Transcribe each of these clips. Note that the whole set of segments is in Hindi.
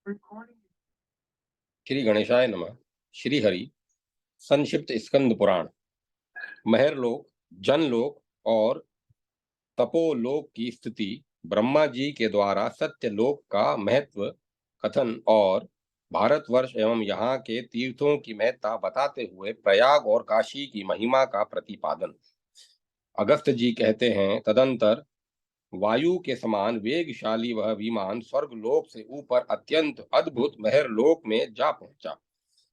श्री गणेशाय नमः। श्री हरि। संक्षिप्त स्कंद पुराण। महरलोक, जनलोक और तपोलोक की स्थिति, ब्रह्मा जी के द्वारा सत्यलोक का महत्व कथन और भारतवर्ष एवं यहाँ के तीर्थों की महत्ता बताते हुए प्रयाग और काशी की महिमा का प्रतिपादन। अगस्त जी कहते हैं, तदंतर वायु के समान वेगशाली वह विमान स्वर्गलोक से ऊपर अत्यंत अद्भुत महरलोक में जा पहुंचा।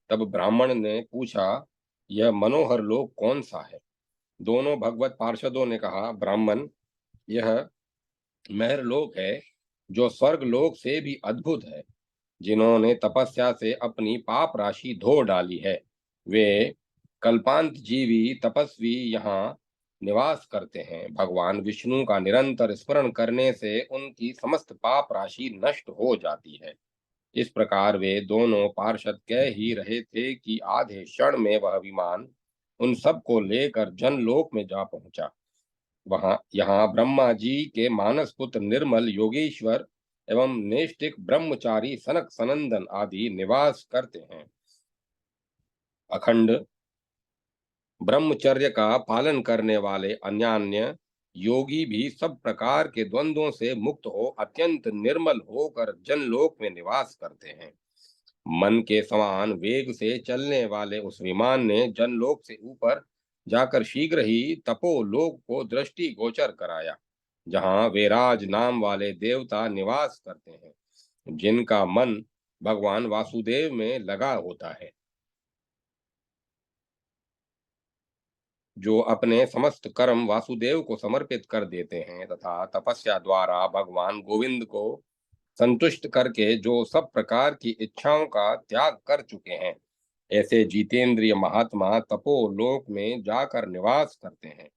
तब ब्राह्मण ने पूछा, यह मनोहर लोक कौन सा है? दोनों भगवत पार्षदों ने कहा, ब्राह्मण, यह महरलोक है जो स्वर्ग लोक से भी अद्भुत है। जिन्होंने तपस्या से अपनी पाप राशि धो डाली है, वे कल्पांत जीवी तपस्वी यहाँ निवास करते हैं। भगवान विष्णु का निरंतर स्मरण करने से उनकी समस्त पाप राशि नष्ट हो जाती है। इस प्रकार वे दोनों पार्षद कह ही रहे थे कि आधे क्षण में वह विमान उन सबको लेकर जनलोक में जा पहुंचा। वहां यहाँ ब्रह्मा जी के मानस पुत्र निर्मल योगेश्वर एवं नैष्ठिक ब्रह्मचारी सनक सनंदन आदि निवास करते हैं। अखंड ब्रह्मचर्य का पालन करने वाले अन्यान्य योगी भी सब प्रकार के द्वंद्वों से मुक्त हो अत्यंत निर्मल होकर जनलोक में निवास करते हैं। मन के समान वेग से चलने वाले उस विमान ने जनलोक से ऊपर जाकर शीघ्र ही तपोलोक को दृष्टि गोचर कराया, जहां वेराज नाम वाले देवता निवास करते हैं, जिनका मन भगवान वासुदेव में लगा होता है, जो अपने समस्त कर्म वासुदेव को समर्पित कर देते हैं तथा तपस्या द्वारा भगवान गोविंद को संतुष्ट करके जो सब प्रकार की इच्छाओं का त्याग कर चुके हैं। ऐसे जितेंद्रिय महात्मा तपोलोक में जाकर निवास करते हैं,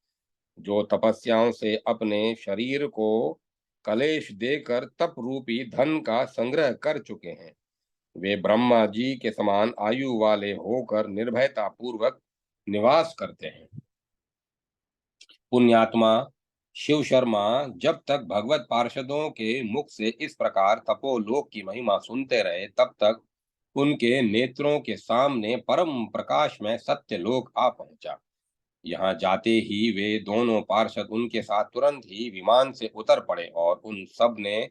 जो तपस्याओं से अपने शरीर को कलेश देकर तप रूपी धन का संग्रह कर चुके हैं। वे ब्रह्मा जी के समान आयु वाले होकर निर्भयता पूर्वक निवास करते हैं। पुण्यात्मा शिव शर्मा जब तक भगवत पार्षदों के मुख से इस प्रकार तपोलोक की महिमा सुनते रहे, तब तक उनके नेत्रों के सामने परम प्रकाश में सत्यलोक आ पहुंचा। यहाँ जाते ही वे दोनों पार्षद उनके साथ तुरंत ही विमान से उतर पड़े और उन सब ने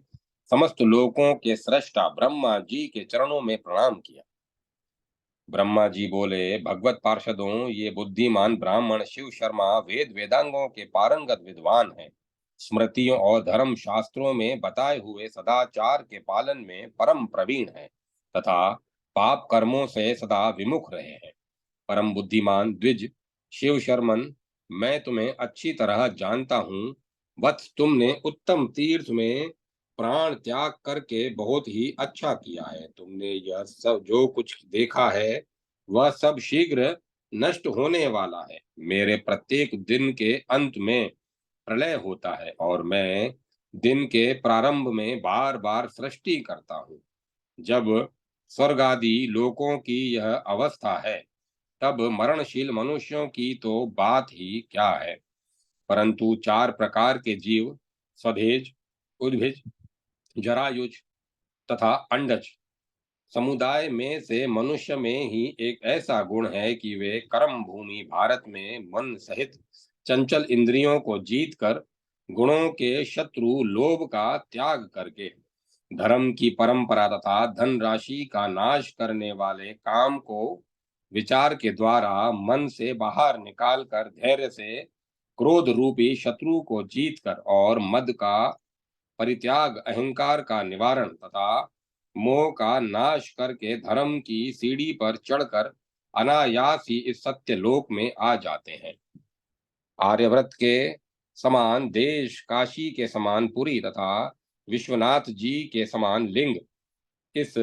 समस्त लोकों के सृष्टा ब्रह्मा जी के चरणों में प्रणाम किया। ब्रह्मा जी बोले, भगवत पार्षदों, ये बुद्धिमान ब्राह्मण शिव शर्मा वेद वेदांगों के पारंगत विद्वान हैं। स्मृतियों और धर्म शास्त्रों में बताए हुए सदाचार के पालन में परम प्रवीण हैं तथा पाप कर्मों से सदा विमुख रहे हैं। परम बुद्धिमान द्विज शिव शर्मन, मैं तुम्हें अच्छी तरह जानता हूँ। वत्स, तुमने उत्तम तीर्थ में प्राण त्याग करके बहुत ही अच्छा किया है। तुमने यह सब जो कुछ देखा है वह सब शीघ्र नष्ट होने वाला है। मेरे प्रत्येक दिन के अंत में प्रलय होता है और मैं दिन के प्रारंभ में बार बार सृष्टि करता हूँ। जब स्वर्ग आदि लोकों की यह अवस्था है, तब मरणशील मनुष्यों की तो बात ही क्या है। परंतु चार प्रकार के जीव, स्वधेज, उद्भिज, जरायुज तथा अंडज समुदाय में से मनुष्य में ही एक ऐसा गुण है कि वे कर्म भूमि भारत में मन सहित चंचल इंद्रियों को जीतकर गुणों के शत्रु लोभ का त्याग करके धर्म की परंपरा तथा धन राशि का नाश करने वाले काम को विचार के द्वारा मन से बाहर निकालकर धैर्य से क्रोध रूपी शत्रु को जीतकर और मद का परित्याग, अहंकार का निवारण तथा मोह का नाश करके धर्म की सीढ़ी पर चढ़कर अनायास ही इस सत्य लोक में आ जाते हैं। आर्यव्रत के समान देश, काशी के समान पुरी तथा विश्वनाथ जी के समान लिंग इस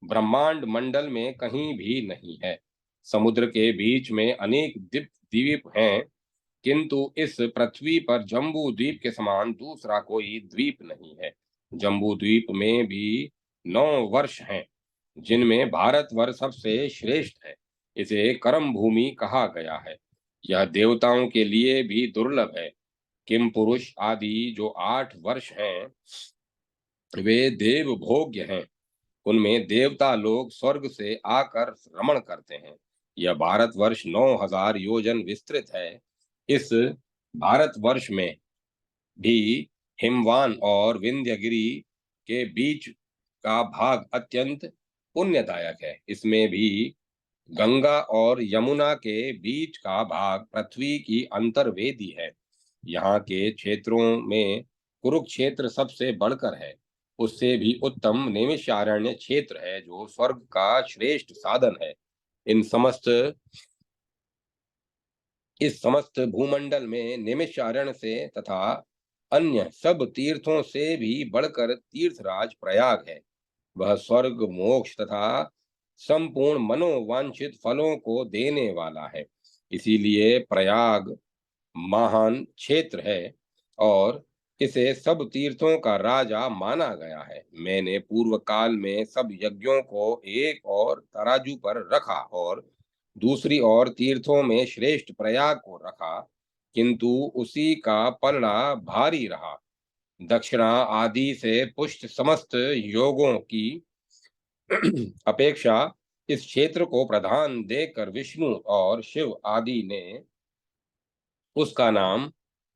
ब्रह्मांड मंडल में कहीं भी नहीं है। समुद्र के बीच में अनेक द्वीप हैं, किंतु इस पृथ्वी पर जम्बू द्वीप के समान दूसरा कोई द्वीप नहीं है। जम्बू द्वीप में भी 9 वर्ष हैं, जिनमें भारतवर्ष सबसे श्रेष्ठ है। इसे कर्म भूमि कहा गया है। यह देवताओं के लिए भी दुर्लभ है। किम पुरुष आदि जो 8 वर्ष हैं, वे देव भोग्य हैं। उनमें देवता लोग स्वर्ग से आकर रमण करते हैं। यह भारतवर्ष 9,000 योजन विस्तृत है। इस भारतवर्ष में भी हिमवान और विंध्यगिरि के बीच का भाग अत्यंत पुण्यदायक है। इसमें भी गंगा और यमुना के बीच का भाग पृथ्वी की अंतर्वेदी है। यहाँ के क्षेत्रों में कुरुक्षेत्र सबसे बढ़कर है। उससे भी उत्तम नैमिषारण्य क्षेत्र है, जो स्वर्ग का श्रेष्ठ साधन है। इन समस्त इस समस्त भूमंडल में नैमिषारण्य से तथा अन्य सब तीर्थों से भी बढ़कर तीर्थराज प्रयाग है। वह स्वर्ग, मोक्ष तथा संपूर्ण मनोवांछित फलों को देने वाला है। इसीलिए प्रयाग महान क्षेत्र है और इसे सब तीर्थों का राजा माना गया है। मैंने पूर्व काल में सब यज्ञों को एक और तराजू पर रखा और दूसरी ओर तीर्थों में श्रेष्ठ प्रयाग को रखा, किंतु उसी का पलड़ा भारी रहा। दक्षिणा आदि से पुष्ट समस्त योगों की अपेक्षा इस क्षेत्र को प्रधान देकर विष्णु और शिव आदि ने उसका नाम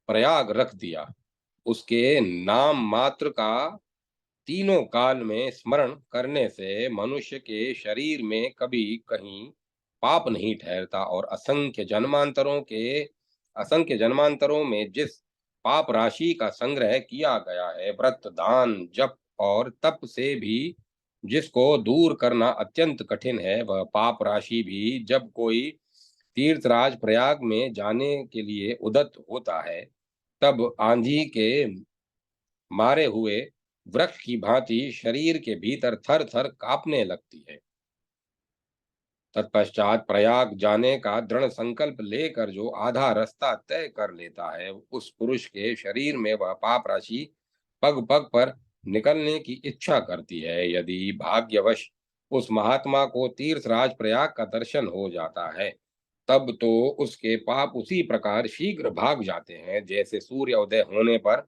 प्रयाग रख दिया। उसके नाम मात्र का तीनों काल में स्मरण करने से मनुष्य के शरीर में कभी कहीं पाप नहीं ठहरता और असंख्य जन्मांतरों में जिस पाप राशि का संग्रह किया गया है, व्रत, दान, जप और तप से भी जिसको दूर करना अत्यंत कठिन है, वह पाप राशि भी जब कोई तीर्थराज प्रयाग में जाने के लिए उदत होता है, तब आंधी के मारे हुए वृक्ष की भांति शरीर के भीतर थर थर कांपने लगती है। तत्पश्चात प्रयाग जाने का दृढ़ संकल्प लेकर जो आधा रास्ता तय कर लेता है, उस पुरुष के शरीर में वह पाप राशि पग पग पर निकलने की इच्छा करती है। यदि भाग्यवश उस महात्मा को तीर्थराज प्रयाग का दर्शन हो जाता है, तब तो उसके पाप उसी प्रकार शीघ्र भाग जाते हैं, जैसे सूर्य उदय होने पर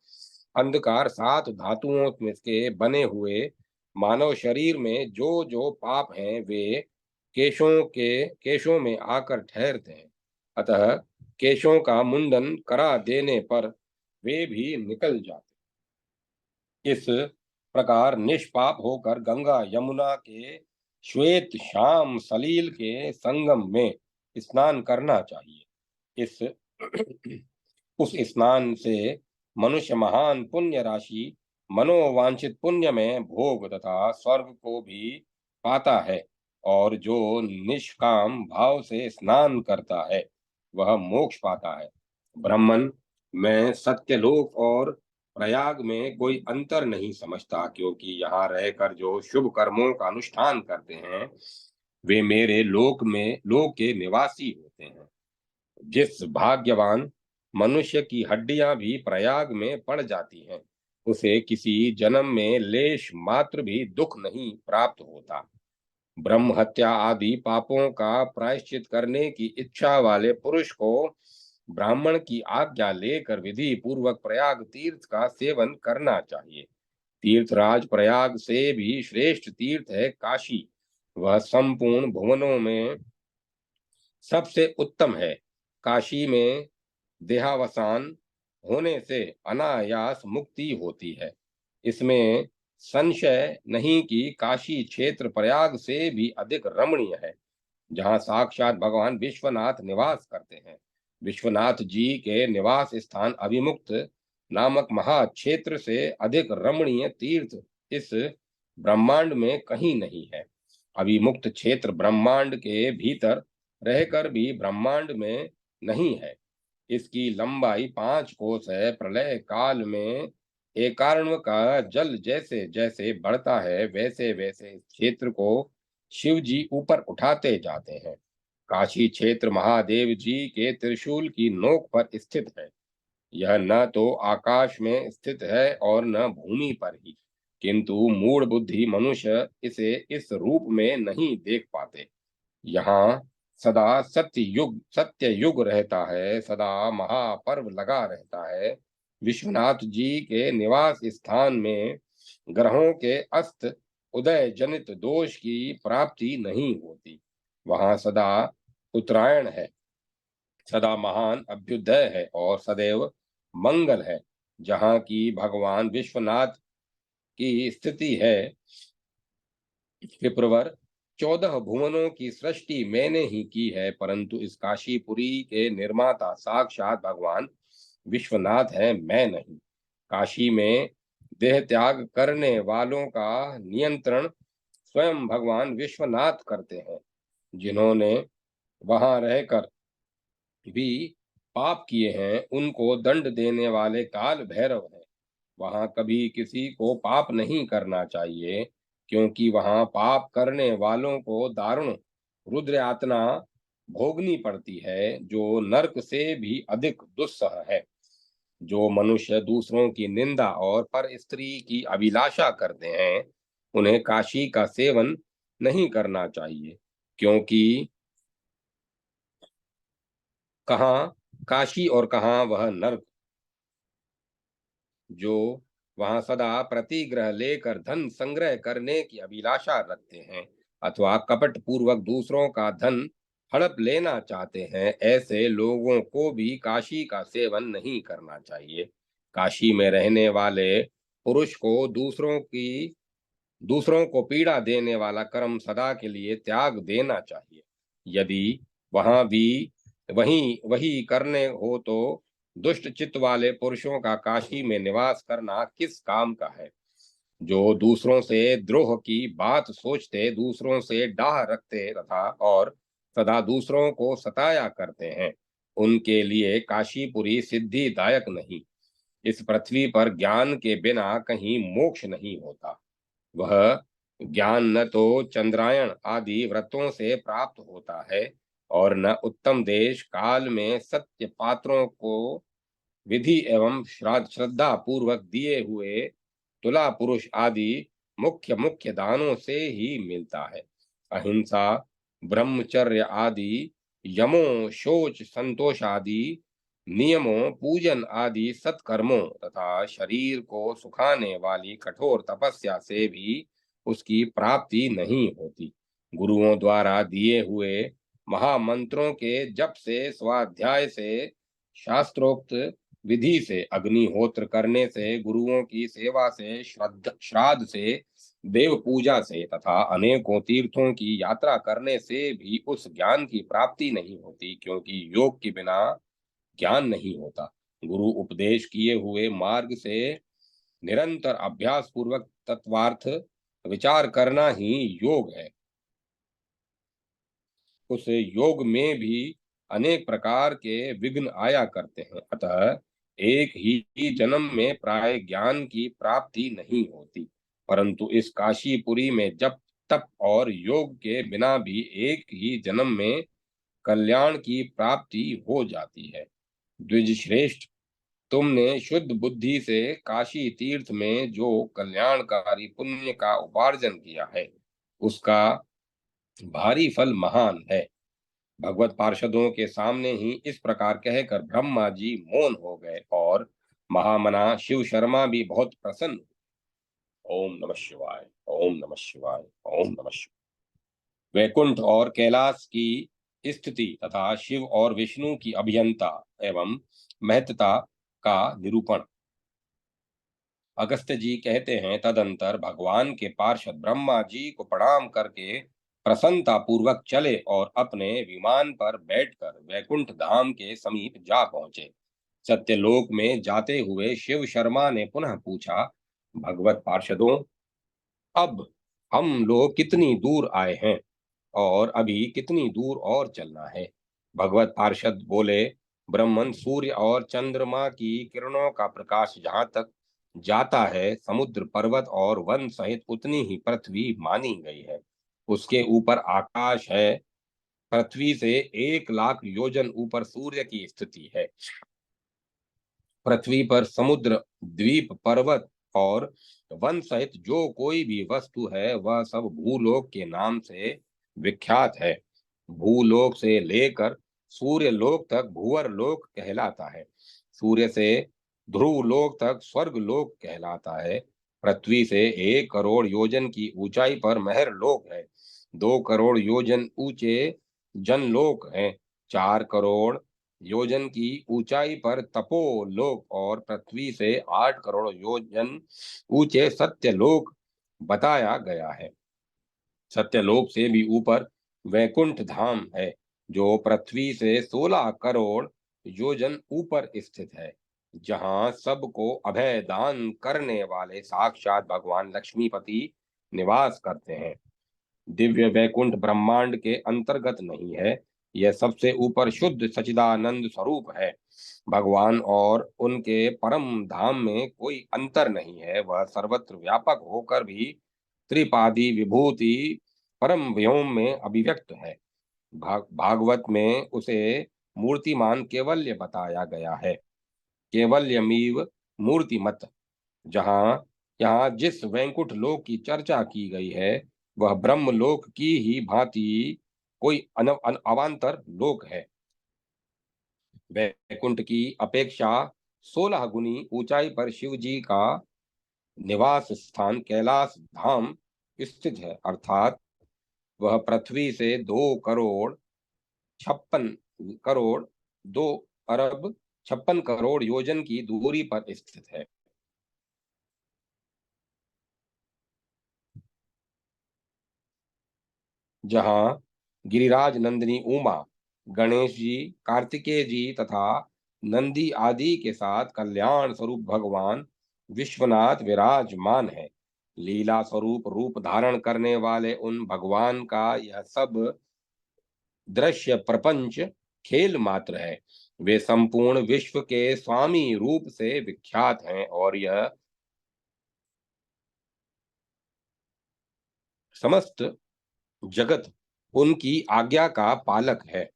अंधकार सात धातुओं में के बने हुए मानव शरीर में जो जो पाप हैं, वे केशों में आकर ठहरते हैं। अतः केशों का मुंडन करा देने पर वे भी निकल जाते। इस प्रकार निष्पाप होकर गंगा यमुना के श्वेत श्याम सलील के संगम में स्नान करना चाहिए। इस उस स्नान से मनुष्य महान पुण्य राशि, मनोवांछित पुण्य में भोग तथा स्वर्ग को भी पाता है, और जो निष्काम भाव से स्नान करता है, वह मोक्ष पाता है। ब्राह्मण में सत्यलोक और प्रयाग में कोई अंतर नहीं समझता, क्योंकि यहाँ रहकर जो शुभ कर्मों का अनुष्ठान करते हैं, वे मेरे लोक के निवासी होते हैं। जिस भाग्यवान मनुष्य की हड्डियां भी प्रयाग में पड़ जाती हैं, उसे किसी जन्म में लेश मात्र भी दुख नहीं प्राप्त होता। ब्रह्म हत्या आदि पापों का प्रायश्चित करने की इच्छा वाले पुरुष को ब्राह्मण की आज्ञा लेकर विधि पूर्वक प्रयाग तीर्थ का सेवन करना चाहिए। तीर्थराज प्रयाग से भी श्रेष्ठ तीर्थ है काशी। वह संपूर्ण भुवनों में सबसे उत्तम है। काशी में देहावसान होने से अनायास मुक्ति होती है। इसमें संशय नहीं कि काशी क्षेत्र प्रयाग से भी अधिक रमणीय है, जहाँ साक्षात भगवान विश्वनाथ निवास करते हैं। विश्वनाथ जी के निवास स्थान अभिमुक्त नामक महाक्षेत्र से अधिक रमणीय तीर्थ इस ब्रह्मांड में कहीं नहीं है। अभिमुक्त क्षेत्र ब्रह्मांड के भीतर रहकर भी ब्रह्मांड में नहीं है। इसकी लंबाई 5 कोस है। प्रलय काल में एकार्णव का जल जैसे जैसे बढ़ता है, वैसे वैसे इस क्षेत्र को शिव जी ऊपर उठाते जाते हैं। काशी क्षेत्र महादेव जी के त्रिशूल की नोक पर स्थित है। यह न तो आकाश में स्थित है और न भूमि पर ही, किंतु मूढ़ बुद्धि मनुष्य इसे इस रूप में नहीं देख पाते। यहाँ सदा सत्य युग रहता है, सदा महापर्व लगा रहता है। विश्वनाथ जी के निवास स्थान में ग्रहों के अस्त उदय जनित दोष की प्राप्ति नहीं होती। वहां सदा उत्तरायण है, सदा महान अभ्युदय है और सदैव मंगल है। जहाँ की भगवान विश्वनाथ की स्थिति है, विप्रवर 14 भुवनों की सृष्टि मैंने ही की है, परंतु इस काशीपुरी के निर्माता साक्षात भगवान विश्वनाथ है, मैं नहीं। काशी में देह त्याग करने वालों का नियंत्रण स्वयं भगवान विश्वनाथ करते हैं। जिन्होंने वहां रहकर भी पाप किए हैं, उनको दंड देने वाले काल भैरव हैं। वहां कभी किसी को पाप नहीं करना चाहिए, क्योंकि वहां पाप करने वालों को दारुण रुद्र यातना भोगनी पड़ती है, जो नरक से भी अधिक दुस्सह है। जो मनुष्य दूसरों की निंदा और पर स्त्री की अभिलाषा करते हैं, उन्हें काशी का सेवन नहीं करना चाहिए, क्योंकि कहाँ काशी और कहाँ वह नरक। जो वहां सदा प्रतिग्रह लेकर धन संग्रह करने की अभिलाषा रखते हैं, अथवा कपट पूर्वक दूसरों का धन हड़प लेना चाहते हैं, ऐसे लोगों को भी काशी का सेवन नहीं करना चाहिए। काशी में रहने वाले पुरुष को दूसरों को पीड़ा देने वाला कर्म सदा के लिए त्याग देना चाहिए। यदि वहां भी वही वही करने हो, तो दुष्ट चित्त वाले पुरुषों का काशी में निवास करना किस काम का है। जो दूसरों से द्रोह की बात सोचते, दूसरों से डाह रखते तथा और सदा दूसरों को सताया करते हैं, उनके लिए काशीपुरी सिद्धिदायक नहीं। इस पृथ्वी पर ज्ञान के बिना कहीं मोक्ष नहीं होता। वह ज्ञान न तो चंद्रायण आदि व्रतों से प्राप्त होता है, और न उत्तम देश काल में सत्य पात्रों को विधि एवं श्रद्धा पूर्वक दिए हुए तुला पुरुष आदि मुख्य मुख्य दानों से ही मिलता है। अहिंसा, ब्रह्मचर्य आदि यमों, शोच संतोष आदि नियमों, पूजन आदि सत्कर्मों तथा शरीर को सुखाने वाली कठोर तपस्या से भी उसकी प्राप्ति नहीं होती। गुरुओं द्वारा दिए हुए महामंत्रों के जप से, स्वाध्याय से, शास्त्रोक्त विधि से, अग्निहोत्र करने से, गुरुओं की सेवा से, श्राद्ध से, देव पूजा से तथा अनेकों तीर्थों की यात्रा करने से भी उस ज्ञान की प्राप्ति नहीं होती, क्योंकि योग के बिना ज्ञान नहीं होता। गुरु उपदेश किए हुए मार्ग से निरंतर अभ्यास पूर्वक तत्वार्थ विचार करना ही योग है। उस योग में भी अनेक प्रकार के विघ्न आया करते हैं, अतः एक ही जन्म में प्राय ज्ञान की प्राप्ति नहीं होती। परंतु इस काशीपुरी में जप, तप और योग के बिना भी एक ही जन्म में कल्याण की प्राप्ति हो जाती है। द्विज श्रेष्ठ, तुमने शुद्ध बुद्धि से काशी तीर्थ में जो कल्याणकारी पुण्य का उपार्जन किया है, उसका भारी फल महान है। भगवत पार्षदों के सामने ही इस प्रकार कहकर ब्रह्मा जी मौन हो गए, और महामना शिव शर्मा भी बहुत प्रसन्न। ओम नमः शिवाय, ओम नमः शिवाय, ओम नमः शिवाय। वैकुंठ और कैलाश की स्थिति तथा शिव और विष्णु की अभियंता एवं महत्ता का निरूपण। अगस्त्य जी कहते हैं, तदंतर भगवान के पार्षद ब्रह्मा जी को प्रणाम करके प्रसन्नता पूर्वक चले और अपने विमान पर बैठकर वैकुंठ धाम के समीप जा पहुंचे। सत्यलोक में जाते हुए शिव शर्मा ने पुनः पूछा, भगवत पार्षदों, अब हम लोग कितनी दूर आए हैं और अभी कितनी दूर और चलना है। भगवत पार्षद बोले, ब्रह्मन, सूर्य और चंद्रमा की किरणों का प्रकाश जहाँ तक जाता है, समुद्र, पर्वत और वन सहित उतनी ही पृथ्वी मानी गई है। उसके ऊपर आकाश है। पृथ्वी से 1 लाख योजन ऊपर सूर्य की स्थिति है। पृथ्वी पर समुद्र, द्वीप, पर्वत और वन सहित जो कोई भी वस्तु है, वह सब भूलोक के नाम से विख्यात है। भूलोक से लेकर सूर्य लोक तक भूवर लोक कहलाता है। सूर्य से ध्रुव लोक तक स्वर्ग लोक कहलाता है। पृथ्वी से 1 करोड़ योजन की ऊंचाई पर महर लोक है। 2 करोड़ योजन ऊंचे जनलोक हैं। 4 करोड़ योजन की ऊंचाई पर तपोलोक और पृथ्वी से 8 करोड़ योजन ऊंचे सत्यलोक बताया गया है। सत्यलोक से भी ऊपर वैकुंठ धाम है, जो पृथ्वी से 16 करोड़ योजन ऊपर स्थित है, जहाँ सबको अभय दान करने वाले साक्षात भगवान लक्ष्मीपति निवास करते हैं। दिव्य वैकुंठ ब्रह्मांड के अंतर्गत नहीं है। यह सबसे ऊपर शुद्ध सच्चिदानंद स्वरूप है। भगवान और उनके परम धाम में कोई अंतर नहीं है। वह सर्वत्र व्यापक होकर भी त्रिपादी विभूति परम व्योम में अभिव्यक्त है। भागवत में उसे मूर्तिमान केवल्य बताया गया है। केवल्यमीव मूर्तिमत। जहाँ यहाँ जिस वैकुंठ लोक की चर्चा की गई है, वह ब्रह्म लोक की ही भांति कोई अवांतर लोक है। वैकुंठ की अपेक्षा 16 गुनी ऊंचाई पर शिव जी का निवास स्थान कैलाश धाम स्थित है, अर्थात वह पृथ्वी से 2 करोड़ 56 करोड़ 2 अरब 56 करोड़ योजन की दूरी पर स्थित है। जहाँ गिरिराज नंदिनी उमा, गणेश जी, कार्तिकेय जी तथा नंदी आदि के साथ कल्याण स्वरूप भगवान विश्वनाथ विराजमान है। लीला स्वरूप रूप धारण करने वाले उन भगवान का यह सब दृश्य प्रपंच खेल मात्र है। वे संपूर्ण विश्व के स्वामी रूप से विख्यात हैं और यह समस्त जगत उनकी आज्ञा का पालक है।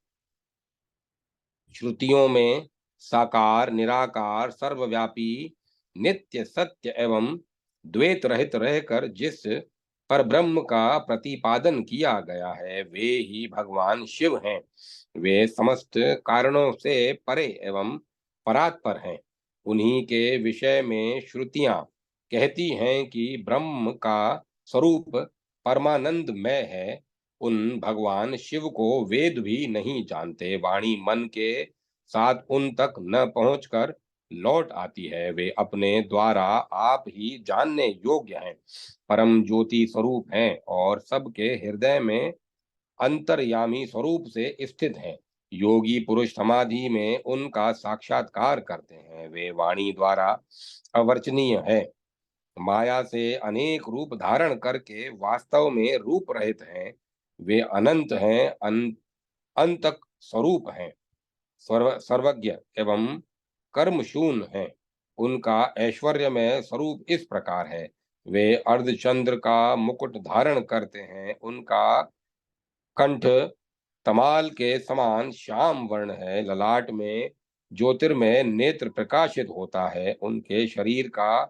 श्रुतियों में साकार निराकार सर्वव्यापी नित्य सत्य एवं द्वैत रहित रहकर जिस पर ब्रह्म का प्रतिपादन किया गया है, वे ही भगवान शिव हैं। वे समस्त कारणों से परे एवं परात्पर हैं। उन्हीं के विषय में श्रुतियां कहती हैं कि ब्रह्म का स्वरूप परमानंदमय है। उन भगवान शिव को वेद भी नहीं जानते। वाणी मन के साथ उन तक न पहुंचकर लौट आती है। वे अपने द्वारा आप ही जानने योग्य हैं। परम ज्योति स्वरूप हैं और सबके हृदय में अंतर्यामी स्वरूप से स्थित हैं। योगी पुरुष समाधि में उनका साक्षात्कार करते हैं। वे वाणी द्वारा अवर्चनीय है। माया से अनेक रूप धारण करके वास्तव में रूप रहित हैं। वे अनंत हैं, अंतक स्वरूप हैं, सर्वज्ञ एवं कर्म शून्य हैं। उनका ऐश्वर्यमय स्वरूप इस प्रकार है। वे अर्धचंद्र का मुकुट धारण करते हैं। उनका कंठ तमाल के समान श्याम वर्ण है। ललाट में ज्योतिर्मय नेत्र प्रकाशित होता है। उनके शरीर का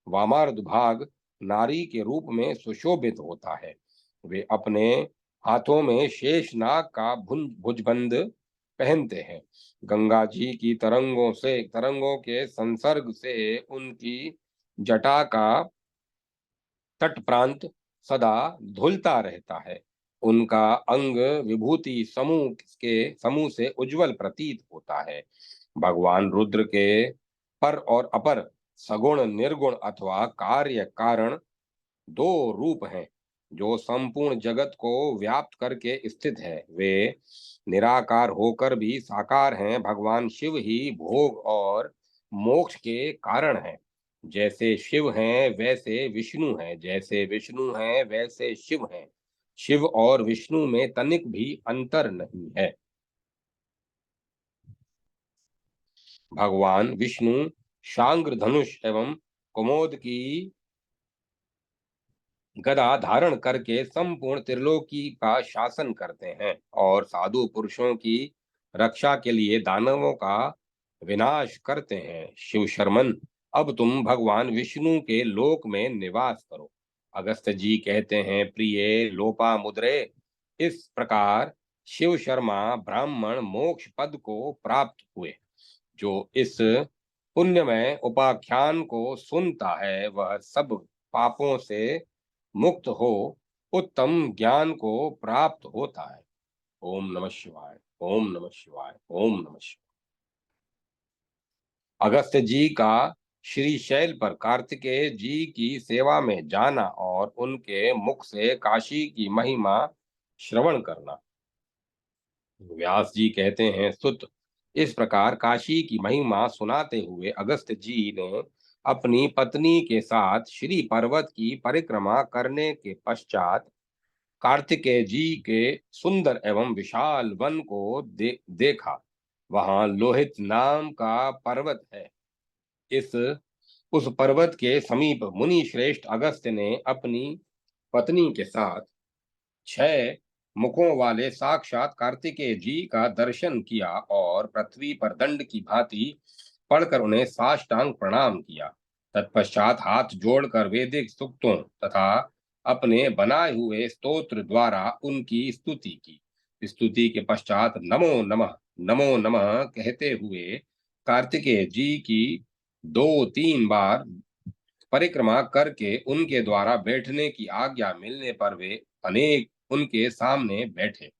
वामार्ध भाग नारी के रूप में सुशोभित होता है। वे अपने हाथों में शेषनाग का भुजबंद पहनते हैं। गंगा जी की तरंगों के संसर्ग से उनकी जटा का तट प्रांत सदा धुलता रहता है। उनका अंग विभूति समूह से उज्जवल प्रतीत होता है। भगवान रुद्र के पर और अपर सगुण निर्गुण अथवा कार्य कारण 2 रूप हैं, जो संपूर्ण जगत को व्याप्त करके स्थित है। वे निराकार होकर भी साकार हैं। भगवान शिव ही भोग और मोक्ष के कारण हैं। जैसे शिव हैं वैसे विष्णु हैं, जैसे विष्णु हैं वैसे शिव हैं। शिव और विष्णु में तनिक भी अंतर नहीं है। भगवान विष्णु शांग्र धनुष एवं कुमोद की गदा धारण करके संपूर्ण त्रिलोकी का शासन करते हैं और साधु पुरुषों की रक्षा के लिए दानवों का विनाश करते हैं। शिव शर्मन, अब तुम भगवान विष्णु के लोक में निवास करो। अगस्त जी कहते हैं, प्रिय लोपा मुद्रे, इस प्रकार शिव शर्मा ब्राह्मण मोक्ष पद को प्राप्त हुए। जो इस पुण्यमय उपाख्यान को सुनता है, वह सब पापों से मुक्त हो उत्तम ज्ञान को प्राप्त होता है। ओम नमः शिवाय। ओम नमः शिवाय। ओम नमः शिवाय। अगस्त्य जी का श्री शैल पर कार्तिकेय जी की सेवा में जाना और उनके मुख से काशी की महिमा श्रवण करना। व्यास जी कहते हैं, सुत, इस प्रकार काशी की महिमा सुनाते हुए अगस्त्य जी ने अपनी पत्नी के साथ श्री पर्वत की परिक्रमा करने के पश्चात कार्तिकेय जी के सुंदर एवं विशाल वन को देखा। वहां लोहित नाम का पर्वत है। इस उस पर्वत के समीप मुनि श्रेष्ठ अगस्त्य ने अपनी पत्नी के साथ 6 मुखों वाले साक्षात कार्तिकेय जी का दर्शन किया और पृथ्वी पर दंड की भांति पड़कर उन्हें साष्टांग प्रणाम किया। तत्पश्चात हाथ जोड़कर वैदिक सूक्तों तथा अपने बनाए हुए स्तोत्र द्वारा उनकी स्तुति की। स्तुति के पश्चात नमो नमः कहते हुए कार्तिकेय जी की 2-3 बार परिक्रमा करके उनके द्वारा बैठने की आज्ञा मिलने पर वे अनेक उनके सामने बैठे।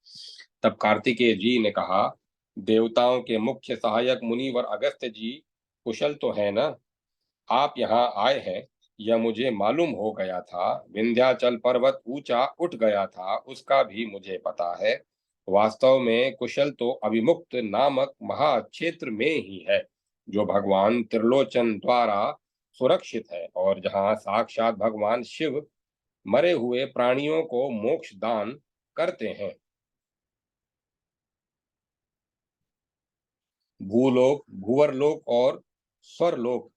तब कार्तिकेय जी ने कहा, देवताओं के मुख्य सहायक मुनिवर अगस्त्य जी, कुशल तो है ना? आप यहाँ आए हैं, यह मुझे मालूम हो गया था। विंध्याचल पर्वत ऊंचा उठ गया था, उसका भी मुझे पता है। वास्तव में कुशल तो अभिमुक्त नामक महाक्षेत्र में ही है, जो भगवान त्रिलोचन द्वारा सुरक्षित है और जहाँ साक्षात भगवान शिव मरे हुए प्राणियों को मोक्ष दान करते हैं। भूलोक, भूवरलोक और स्वरलोक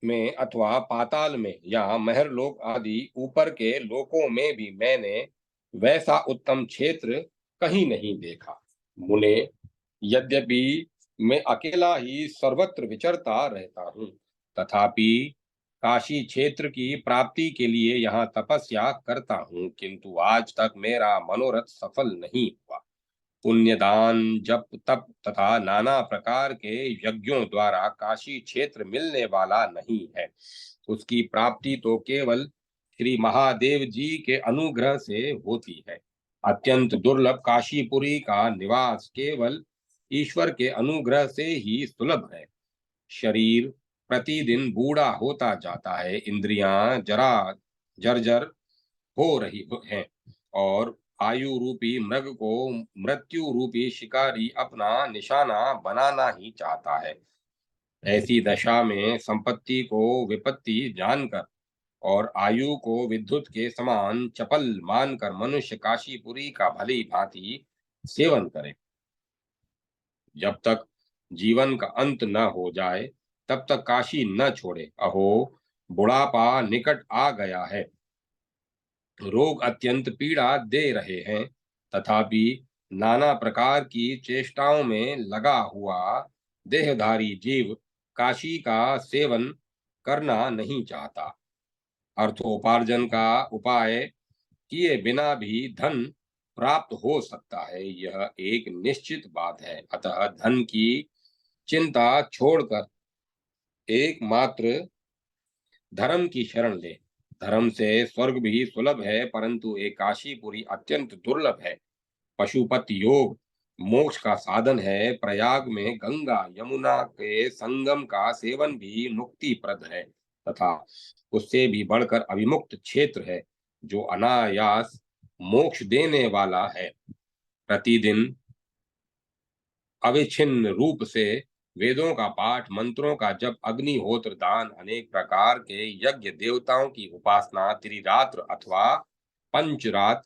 में अथवा पाताल में या महरलोक आदि ऊपर के लोकों में भी मैंने वैसा उत्तम क्षेत्र कहीं नहीं देखा। मुने, यद्यपि मैं अकेला ही सर्वत्र विचरता रहता हूँ, तथापि काशी क्षेत्र की प्राप्ति के लिए यहाँ तपस्या करता हूँ, किंतु आज तक मेरा मनोरथ सफल नहीं हुआ। पुण्यदान, जप, तप तथा नाना प्रकार के यज्ञों द्वारा काशी क्षेत्र मिलने वाला नहीं है। उसकी प्राप्ति तो केवल श्री महादेव जी के अनुग्रह से होती है। अत्यंत दुर्लभ काशीपुरी का निवास केवल ईश्वर के अनुग्रह से ही सुलभ है। शरीर प्रतिदिन बूढ़ा होता जाता है, इंद्रियां जरा जर्जर हो रही हैं और आयु रूपी मृग को मृत्यु रूपी शिकारी अपना निशाना बनाना ही चाहता है। ऐसी दशा में संपत्ति को विपत्ति जानकर और आयु को विद्युत के समान चपल मानकर मनुष्य काशीपुरी का भली भांति सेवन करे। जब तक जीवन का अंत न हो जाए तब तक काशी न छोड़े। अहो, बुढ़ापा निकट आ गया है, रोग अत्यंत पीड़ा दे रहे हैं, तथापि नाना प्रकार की चेष्टाओं में लगा हुआ देहधारी जीव काशी का सेवन करना नहीं चाहता। अर्थोपार्जन का उपाय किए बिना भी धन प्राप्त हो सकता है, यह एक निश्चित बात है। अतः धन की चिंता छोड़कर एकमात्र धर्म की शरण ले। धर्म से स्वर्ग भी सुलभ है, परंतु एक काशीपुरी अत्यंत दुर्लभ है। पशुपति योग मोक्ष का साधन है। प्रयाग में गंगा यमुना के संगम का सेवन भी मुक्ति प्रद है, तथा उससे भी बढ़कर अभिमुक्त क्षेत्र है, जो अनायास मोक्ष देने वाला है। प्रतिदिन अविच्छिन्न रूप से वेदों का पाठ, मंत्रों का जप, अग्निहोत्र, दान, अनेक प्रकार के यज्ञ, देवताओं की उपासना, त्रिरात्र अथवा पंचरात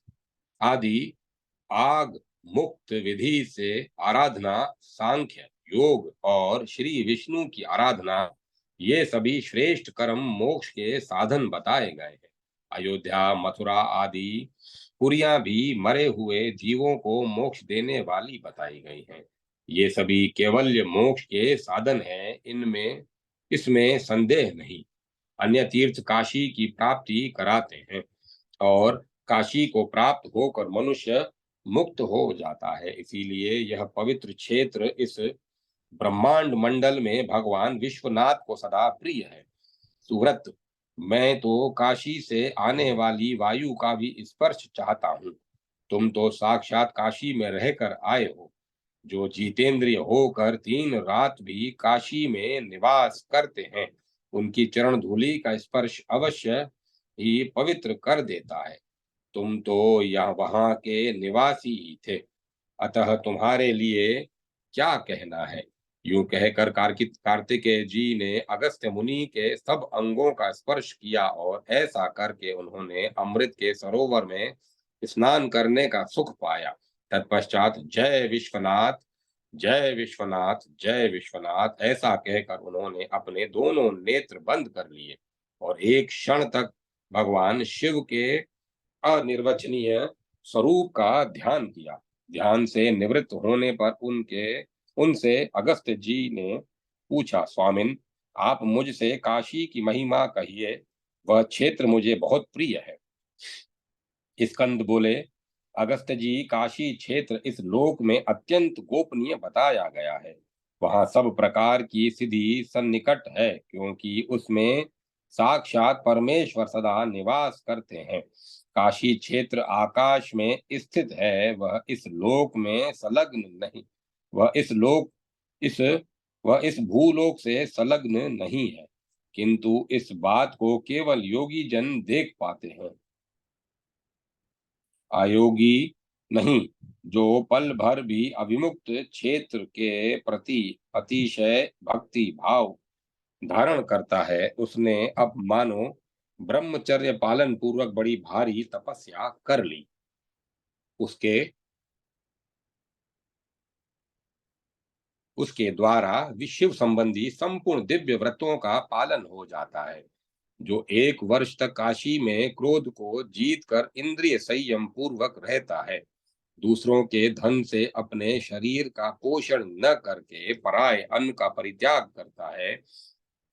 आदि आग मुक्त विधि से आराधना, सांख्य योग और श्री विष्णु की आराधना, ये सभी श्रेष्ठ कर्म मोक्ष के साधन बताए गए हैं। अयोध्या, मथुरा आदि पुरियां भी मरे हुए जीवों को मोक्ष देने वाली बताई गई हैं। ये सभी केवल्य मोक्ष के साधन हैं, इनमें इसमें संदेह नहीं। अन्य तीर्थ काशी की प्राप्ति कराते हैं और काशी को प्राप्त होकर मनुष्य मुक्त हो जाता है। इसीलिए यह पवित्र क्षेत्र इस ब्रह्मांड मंडल में भगवान विश्वनाथ को सदा प्रिय है। सुहृत, मैं तो काशी से आने वाली वायु का भी स्पर्श चाहता हूँ। तुम तो साक्षात काशी में रहकर आए हो। जो जितेंद्रिय होकर दिन रात भी काशी में निवास करते हैं, उनकी चरण धूलि का स्पर्श अवश्य ही पवित्र कर देता है। तुम तो यह वहां के निवासी ही थे, अतः तुम्हारे लिए क्या कहना है। यूं कहकर कार्तिकेय जी ने अगस्त्य मुनि के सब अंगों का स्पर्श किया और ऐसा करके उन्होंने अमृत के सरोवर में स्नान करने का सुख पाया। तत्पश्चात जय विश्वनाथ, जय विश्वनाथ, जय विश्वनाथ ऐसा कहकर उन्होंने अपने दोनों नेत्र बंद कर लिए और एक क्षण तक भगवान शिव के अनिर्वचनीय स्वरूप का ध्यान किया। ध्यान से निवृत्त होने पर उनसे अगस्त्य जी ने पूछा, स्वामिन, आप मुझसे काशी की महिमा कहिए, वह क्षेत्र मुझे बहुत प्रिय है। स्कंद बोले, अगस्त्य जी, काशी क्षेत्र इस लोक में अत्यंत गोपनीय बताया गया है। वहां सब प्रकार की सिद्धि सन्निकट है, क्योंकि उसमें साक्षात परमेश्वर सदा निवास करते हैं। काशी क्षेत्र आकाश में स्थित है, वह इस लोक इस वह इस भूलोक से संलग्न नहीं है, किंतु इस बात को केवल योगी जन देख पाते हैं, अयोगी नहीं। जो पल भर भी अविमुक्त क्षेत्र के प्रति अतिशय भक्ति भाव धारण करता है, उसने अब मानो ब्रह्मचर्य पालन पूर्वक बड़ी भारी तपस्या कर ली। उसके उसके द्वारा विशिव संबंधी संपूर्ण दिव्य व्रतों का पालन हो जाता है। जो एक वर्ष तक काशी में क्रोध को जीतकर इंद्रिय संयम पूर्वक रहता है, दूसरों के धन से अपने शरीर का पोषण न करके पराये अन्न का परित्याग करता है,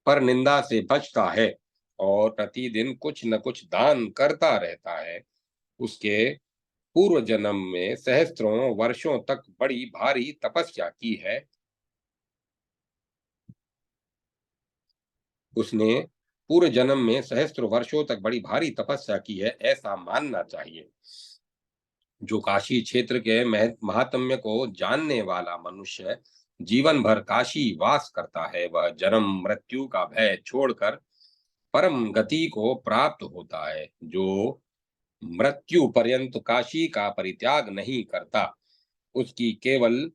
पर निंदा से बचता है और प्रतिदिन कुछ न कुछ दान करता रहता है, उसके पूर्व जन्म में सहस्त्रों वर्षों तक बड़ी भारी तपस्या की है, उसने पूर्व जन्म में सहस्त्र वर्षों तक बड़ी भारी तपस्या की है, ऐसा मानना चाहिए। जो काशी क्षेत्र के महात्म्य को जानने वाला मनुष्य जीवन भर काशी वास करता है, वह जन्म मृत्यु का भय छोड़कर परम गति को प्राप्त होता है। जो मृत्यु पर्यंत काशी का परित्याग नहीं करता, उसकी केवल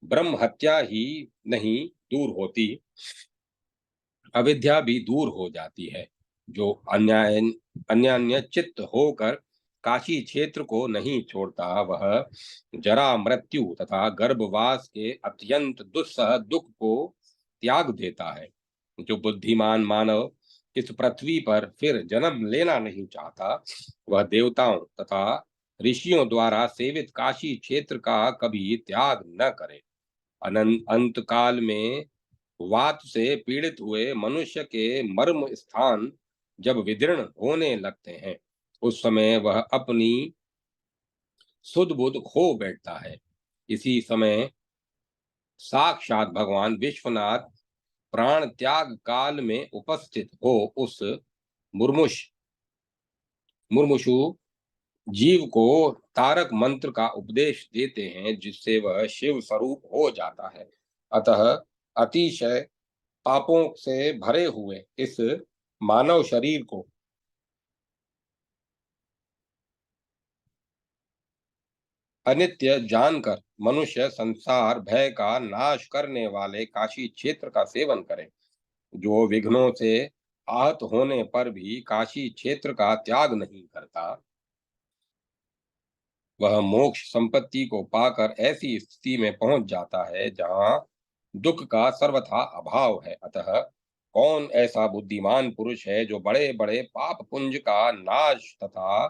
ब्रह्म हत्या ही नहीं दूर होती, अविद्या भी दूर हो जाती है। जो अन्य चित्त होकर काशी क्षेत्र को नहीं छोड़ता, वह जरा मृत्यु तथा गर्भवास के अत्यंत दुस्सह दुख को त्याग देता है। जो बुद्धिमान मानव इस पृथ्वी पर फिर जन्म लेना नहीं चाहता, वह देवताओं तथा ऋषियों द्वारा सेवित काशी क्षेत्र का कभी त्याग न करे। अनंत अंत काल में वात से पीड़ित हुए मनुष्य के मर्म स्थान जब विदीर्ण होने लगते हैं, उस समय वह अपनी सुध बुध खो बैठता है। इसी समय साक्षात भगवान विश्वनाथ प्राण त्याग काल में उपस्थित हो उस मुर्मुष मुर्मुषु जीव को तारक मंत्र का उपदेश देते हैं, जिससे वह शिव स्वरूप हो जाता है। अतः अतिशय पापों से भरे हुए इस मानव शरीर को अनित्य जानकर मनुष्य संसार भय का नाश करने वाले काशी क्षेत्र का सेवन करे। जो विघ्नों से आहत होने पर भी काशी क्षेत्र का त्याग नहीं करता, वह मोक्ष संपत्ति को पाकर ऐसी स्थिति में पहुंच जाता है जहां दुख का सर्वथा अभाव है। अतः कौन ऐसा बुद्धिमान पुरुष है जो बड़े बड़े पाप पुंज का नाश तथा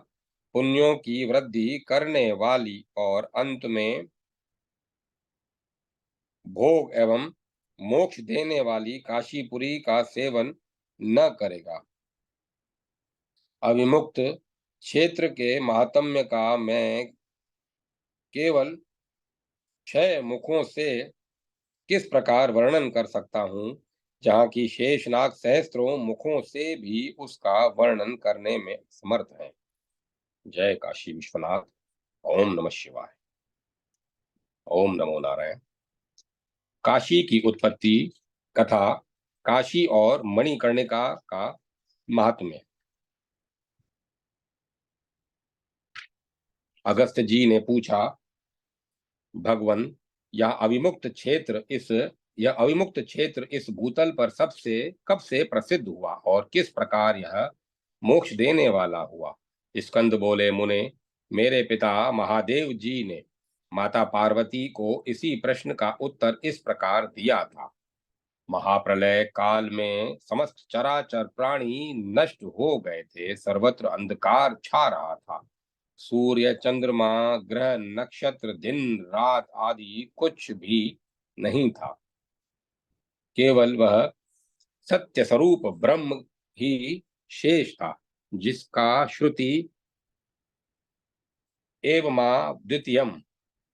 पुण्यों की वृद्धि करने वाली और अंत में भोग एवं मोक्ष देने वाली काशीपुरी का सेवन न करेगा। अविमुक्त क्षेत्र के महात्म्य का मैं केवल 6 मुखों से किस प्रकार वर्णन कर सकता हूँ। जहाँ की शेषनाग सहस्त्रों मुखों से भी उसका वर्णन करने में समर्थ है। जय काशी विश्वनाथ। ओम नमः शिवाय। ओम नमो नारायण। काशी की उत्पत्ति कथा, काशी और मणिकर्णिका का महात्म्य। अगस्त्य जी ने पूछा, भगवन, यह अविमुक्त क्षेत्र इस यह अविमुक्त क्षेत्र इस भूतल पर सबसे कब से प्रसिद्ध हुआ और किस प्रकार यह मोक्ष देने वाला हुआ? स्कंद बोले, मुने, मेरे पिता महादेव जी ने माता पार्वती को इसी प्रश्न का उत्तर इस प्रकार दिया था। महाप्रलय काल में समस्त चराचर प्राणी नष्ट हो गए थे, सर्वत्र अंधकार छा रहा था। सूर्य, चंद्रमा, ग्रह, नक्षत्र, दिन रात आदि कुछ भी नहीं था। केवल वह सत्य स्वरूप ब्रह्म ही शेष था, जिसका श्रुति एवमा द्वितीयम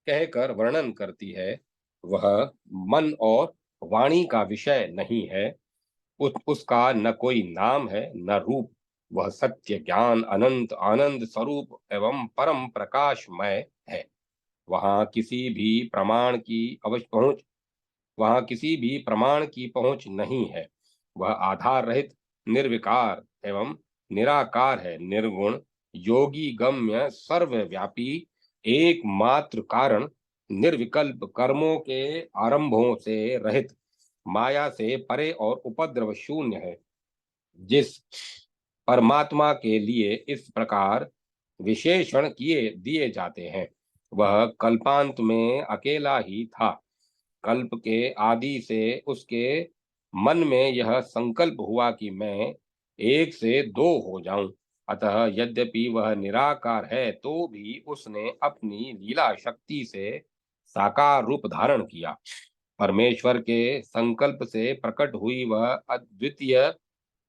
कहकर वर्णन करती है। वह मन और वाणी का विषय नहीं है। उसका न कोई नाम है न रूप। वह सत्य, ज्ञान, अनंत आनंद स्वरूप एवं परम प्रकाशमय है। वहां किसी भी प्रमाण की अवश्य पहुंच वहां किसी भी प्रमाण की पहुंच नहीं है। वह आधार रहित, निर्विकार एवं निराकार है, निर्गुण, योगी गम्य, सर्वव्यापी, एकमात्र कारण, निर्विकल्प, कर्मों के आरंभों से रहित, माया से परे और उपद्रव शून्य है। जिस परमात्मा के लिए इस प्रकार विशेषण किए दिए जाते हैं, वह कल्पांत में अकेला ही था। कल्प के आदि से उसके मन में यह संकल्प हुआ कि मैं एक से दो हो जाऊं। अतः यद्यपि वह निराकार है, तो भी उसने अपनी लीला शक्ति से साकार रूप धारण किया। परमेश्वर के संकल्प से प्रकट हुई वह द्वितीय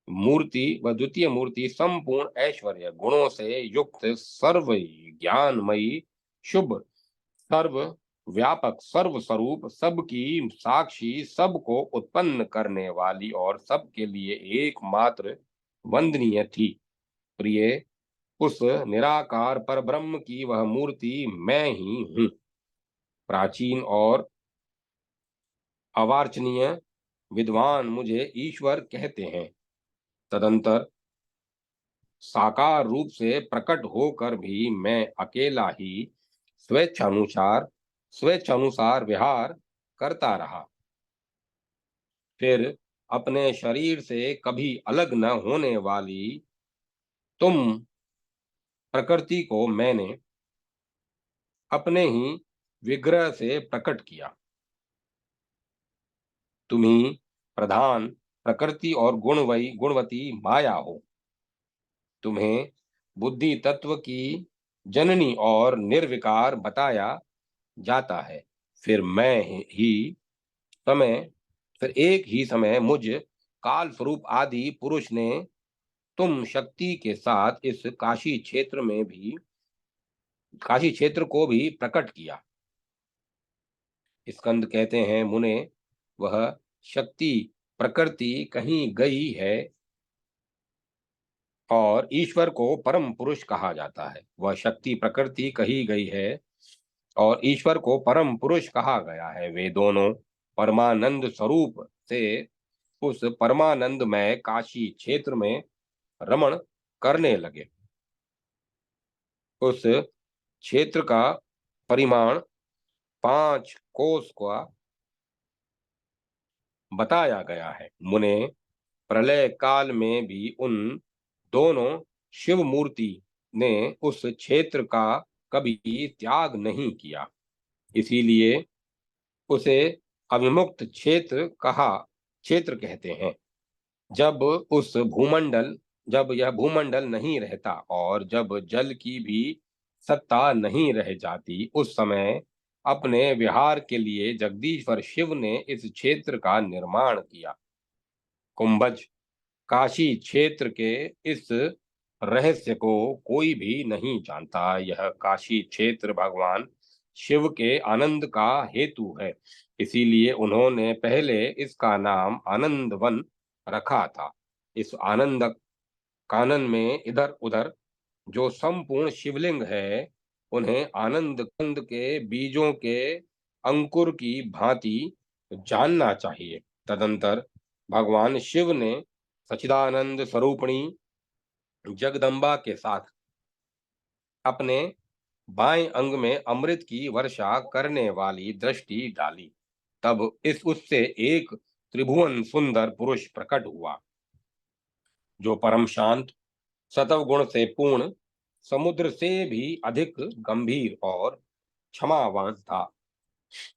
मूर्ति संपूर्ण ऐश्वर्य गुणों से युक्त, सर्व ज्ञानमयी, शुभ, सर्व व्यापक, सर्व स्वरूप, सबकी साक्षी, सबको उत्पन्न करने वाली और सबके लिए एकमात्र वंदनीय थी। प्रिय, उस निराकार पर ब्रह्म की वह मूर्ति मैं ही हूँ। प्राचीन और अवार्चनीय विद्वान मुझे ईश्वर कहते हैं। तदंतर साकार रूप से प्रकट होकर भी मैं अकेला ही स्वेच्छानुसार स्वेच्छानुसार विहार करता रहा। फिर अपने शरीर से कभी अलग न होने वाली तुम प्रकृति को मैंने अपने ही विग्रह से प्रकट किया। तुम ही प्रधान प्रकृति और गुणवती माया हो। तुम्हें बुद्धि तत्व की जननी और निर्विकार बताया जाता है। फिर मैं ही समय फिर एक ही समय मुझ काल स्वरूप आदि पुरुष ने तुम शक्ति के साथ इस काशी क्षेत्र को भी प्रकट किया। स्कंद कहते हैं, मुने, वह शक्ति प्रकृति कहीं गई है और ईश्वर को परम पुरुष कहा जाता है। वह शक्ति प्रकृति कही गई है और ईश्वर को परम पुरुष कहा गया है। वे दोनों परमानंद स्वरूप से उस परमानंदमय काशी क्षेत्र में रमण करने लगे। उस क्षेत्र का परिमाण 5 कोस का बताया गया है। मुने, प्रलय काल में भी उन दोनों शिव मूर्ति ने उस क्षेत्र का कभी त्याग नहीं किया। इसीलिए उसे अविमुक्त क्षेत्र कहते हैं। जब उस भूमंडल जब यह भूमंडल नहीं रहता और जब जल की भी सत्ता नहीं रह जाती, उस समय अपने विहार के लिए जगदीश्वर शिव ने इस क्षेत्र का निर्माण किया। कुंभज, काशी क्षेत्र के इस रहस्य को कोई भी नहीं जानता। यह काशी क्षेत्र भगवान शिव के आनंद का हेतु है। इसीलिए उन्होंने पहले इसका नाम आनंद वन रखा था। इस आनंद कानन में इधर उधर जो संपूर्ण शिवलिंग है, उन्हें आनंद कंद के बीजों के अंकुर की भांति जानना चाहिए। तदंतर भगवान शिव ने सच्चिदानंद स्वरूपिणी जगदम्बा के साथ अपने बाएं अंग में अमृत की वर्षा करने वाली दृष्टि डाली। तब इस उससे एक त्रिभुवन सुंदर पुरुष प्रकट हुआ, जो परम शांत, सतव गुण से पूर्ण, समुद्र से भी अधिक गंभीर और क्षमावान था।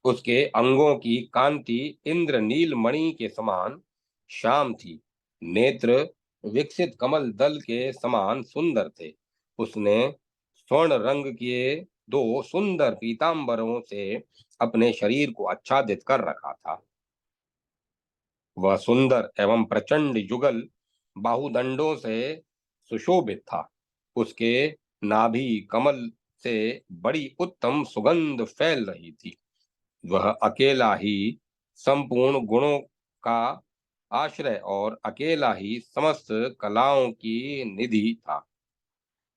उसके अंगों की कांति इंद्रनील मणि के समान श्याम थी। नेत्र विकसित कमल दल के समान सुंदर थे। उसने स्वर्ण रंग के दो सुंदर पीतांबरों से अपने शरीर को आच्छादित कर रखा था। वह सुंदर एवं प्रचंड युगल बाहुदंडों से सुशोभित था। उसके नाभि कमल से बड़ी उत्तम सुगंध फैल रही थी। वह अकेला ही संपूर्ण गुणों का आश्रय और अकेला ही समस्त कलाओं की निधि था।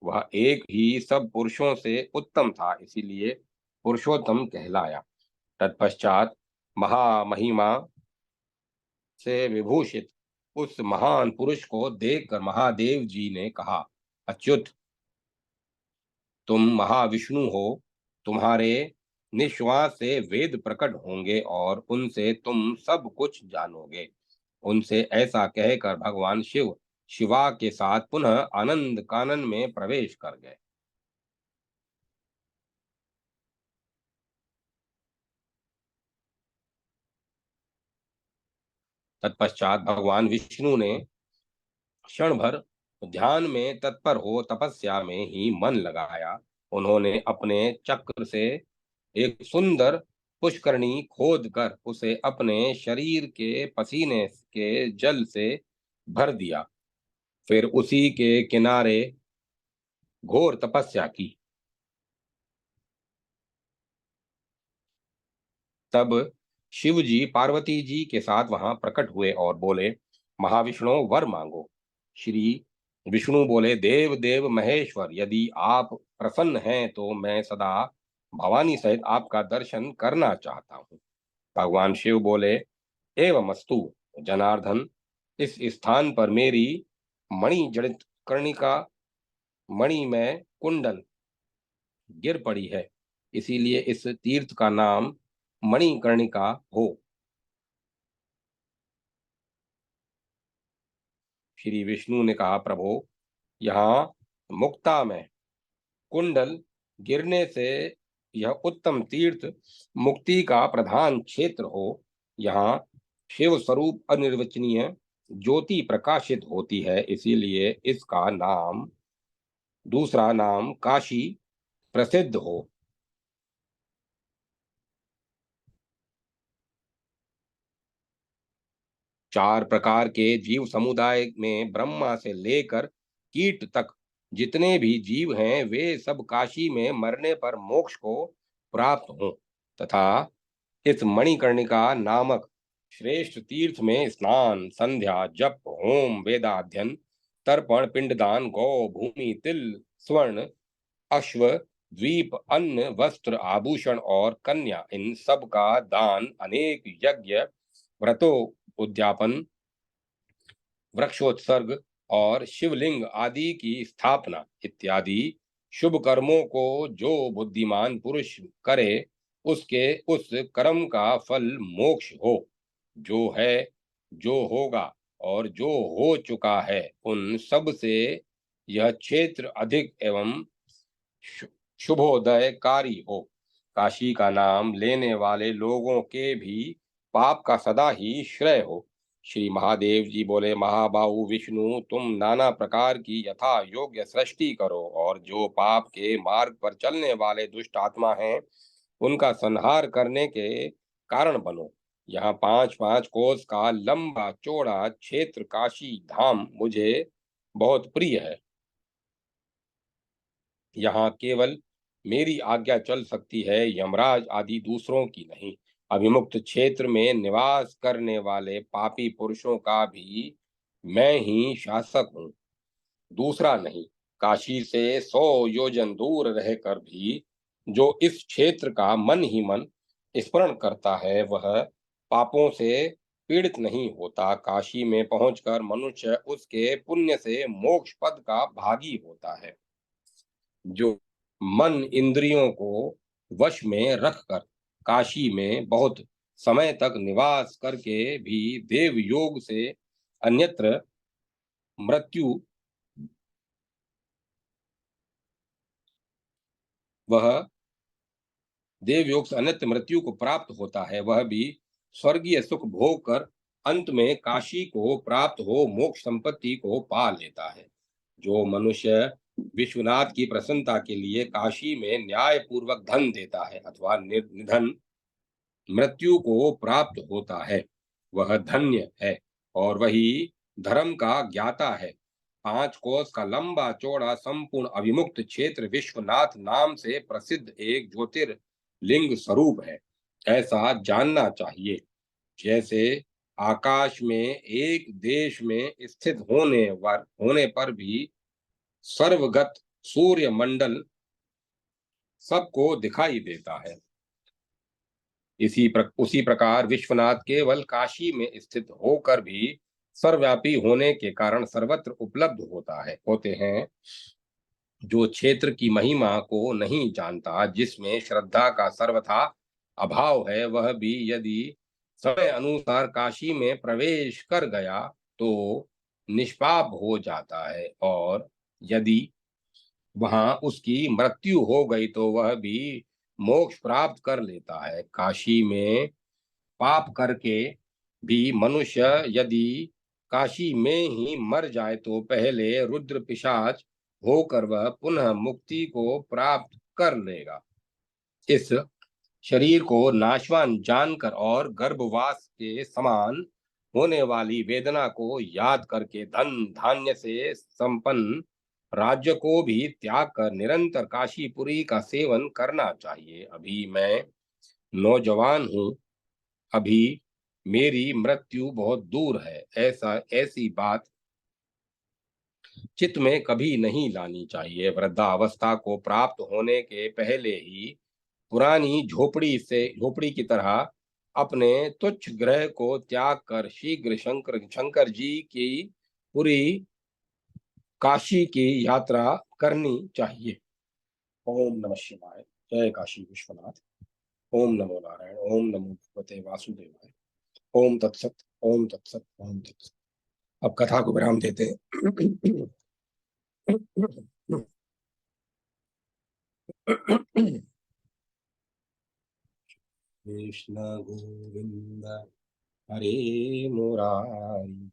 वह एक ही सब पुरुषों से उत्तम था, इसीलिए पुरुषोत्तम कहलाया। तत्पश्चात महामहिमा से विभूषित उस महान पुरुष को देखकर महादेव जी ने कहा, अच्युत, तुम महाविष्णु हो। तुम्हारे निश्वास से वेद प्रकट होंगे और उनसे तुम सब कुछ जानोगे। उनसे ऐसा कहकर भगवान शिव शिवा के साथ पुनः आनंद कानन में प्रवेश कर गए। तत्पश्चात भगवान विष्णु ने क्षण भर ध्यान में तत्पर हो तपस्या में ही मन लगाया। उन्होंने अपने चक्र से एक सुंदर पुष्करणी खोद कर उसे अपने शरीर के पसीने के जल से भर दिया। फिर उसी के किनारे घोर तपस्या की। तब शिव जी पार्वती जी के साथ वहां प्रकट हुए और बोले, महाविष्णु, वर मांगो। श्री विष्णु बोले, देव देव महेश्वर, यदि आप प्रसन्न हैं तो मैं सदा भवानी सहित आपका दर्शन करना चाहता हूँ। भगवान शिव बोले, एवमस्तु जनार्दन, इस स्थान पर मेरी मणि जड़ित कर्णिका, मणि में कुंडल गिर पड़ी है, इसीलिए इस तीर्थ का नाम मणिकर्णिका हो। श्री विष्णु ने कहा, प्रभु, यहाँ मुक्ता में कुंडल गिरने से यह उत्तम तीर्थ मुक्ति का प्रधान क्षेत्र हो। यहाँ शिव स्वरूप अनिर्वचनीय ज्योति प्रकाशित होती है, इसीलिए इसका नाम, दूसरा नाम काशी प्रसिद्ध हो। चार प्रकार के जीव समुदाय में ब्रह्मा से लेकर कीट तक जितने भी जीव हैं, वे सब काशी में मरने पर मोक्ष को प्राप्त हों तथा इस मणिकर्णिका नामक श्रेष्ठ तीर्थ में स्नान, संध्या, जप, होम, वेदाध्ययन, तर्पण, पिंडदान, गौ भूमि, तिल, स्वर्ण, अश्व, द्वीप, अन्न, वस्त्र, आभूषण और कन्या, इन सब का दान, अनेक यज्ञ, व्रतों उद्यापन, वृक्षोत्सर्ग और शिवलिंग आदि की स्थापना इत्यादि शुभ कर्मों को जो बुद्धिमान पुरुष करे, उसके उस कर्म का फल मोक्ष हो। जो है, जो होगा और जो हो चुका है, उन सब से यह क्षेत्र अधिक एवं शुभोदयकारी हो। काशी का नाम लेने वाले लोगों के भी पाप का सदा ही श्रेय हो। श्री महादेव जी बोले, महाबाहु विष्णु, तुम नाना प्रकार की यथा योग्य सृष्टि करो और जो पाप के मार्ग पर चलने वाले दुष्ट आत्मा हैं, उनका संहार करने के कारण बनो। यहाँ 5-5 कोस का लंबा चौड़ा क्षेत्र काशी धाम मुझे बहुत प्रिय है। यहाँ केवल मेरी आज्ञा चल सकती है, यमराज आदि दूसरों की नहीं। अभिमुक्त क्षेत्र में निवास करने वाले पापी पुरुषों का भी मैं ही शासक हूँ, दूसरा नहीं। काशी से 100 योजन दूर रहकर भी जो इस क्षेत्र का मन ही मन स्मरण करता है, वह पापों से पीड़ित नहीं होता। काशी में पहुंचकर मनुष्य उसके पुण्य से मोक्ष पद का भागी होता है। जो मन इंद्रियों को वश में रखकर काशी में बहुत समय तक निवास करके भी देव योग से अन्यत्र मृत्यु वह देव योग से अन्यत्र मृत्यु को प्राप्त होता है, वह भी स्वर्गीय सुख भोग कर अंत में काशी को प्राप्त हो मोक्ष संपत्ति को पा लेता है। जो मनुष्य विश्वनाथ की प्रसन्नता के लिए काशी में न्याय पूर्वक धन देता है अथवा निधन मृत्यु को प्राप्त होता है, वह धन्य है और वही धर्म का ज्ञाता है। 5 कोस का लंबा चौड़ा संपूर्ण अभिमुक्त क्षेत्र विश्वनाथ नाम से प्रसिद्ध एक ज्योतिर्लिंग स्वरूप है, ऐसा जानना चाहिए। जैसे आकाश में एक देश में स्थित होने पर भी सर्वगत सूर्य मंडल सबको दिखाई देता है, उसी प्रकार विश्वनाथ केवल काशी में स्थित होकर भी सर्वव्यापी होने के कारण सर्वत्र उपलब्ध होते हैं। जो क्षेत्र की महिमा को नहीं जानता, जिसमें श्रद्धा का सर्वथा अभाव है, वह भी यदि समय अनुसार काशी में प्रवेश कर गया तो निष्पाप हो जाता है, और यदि वहां उसकी मृत्यु हो गई तो वह भी मोक्ष प्राप्त कर लेता है। काशी में पाप करके भी मनुष्य यदि काशी में ही मर जाए तो पहले रुद्र पिशाच होकर वह पुनः मुक्ति को प्राप्त कर लेगा। इस शरीर को नाशवान जानकर और गर्भवास के समान होने वाली वेदना को याद करके धन धान्य से संपन्न राज्य को भी त्याग कर निरंतर काशीपुरी का सेवन करना चाहिए। अभी मैं नौजवान हूँ, अभी मेरी मृत्यु बहुत दूर है, ऐसी बात चित्त में कभी नहीं लानी चाहिए। वृद्धावस्था को प्राप्त होने के पहले ही पुरानी झोपड़ी की तरह अपने तुच्छ ग्रह को त्याग कर शीघ्र शंकर जी की पूरी काशी की यात्रा करनी चाहिए। ओम नमः शिवाय। जय काशी विश्वनाथ। ओम नमो नारायण। ओम नमो भगवते वासुदेवाय। ओम तत्सत। ओम तत्सत। ओम तत्सत। अब कथा को विराम देते हैं। कृष्ण गोविंद हरे मुरारी।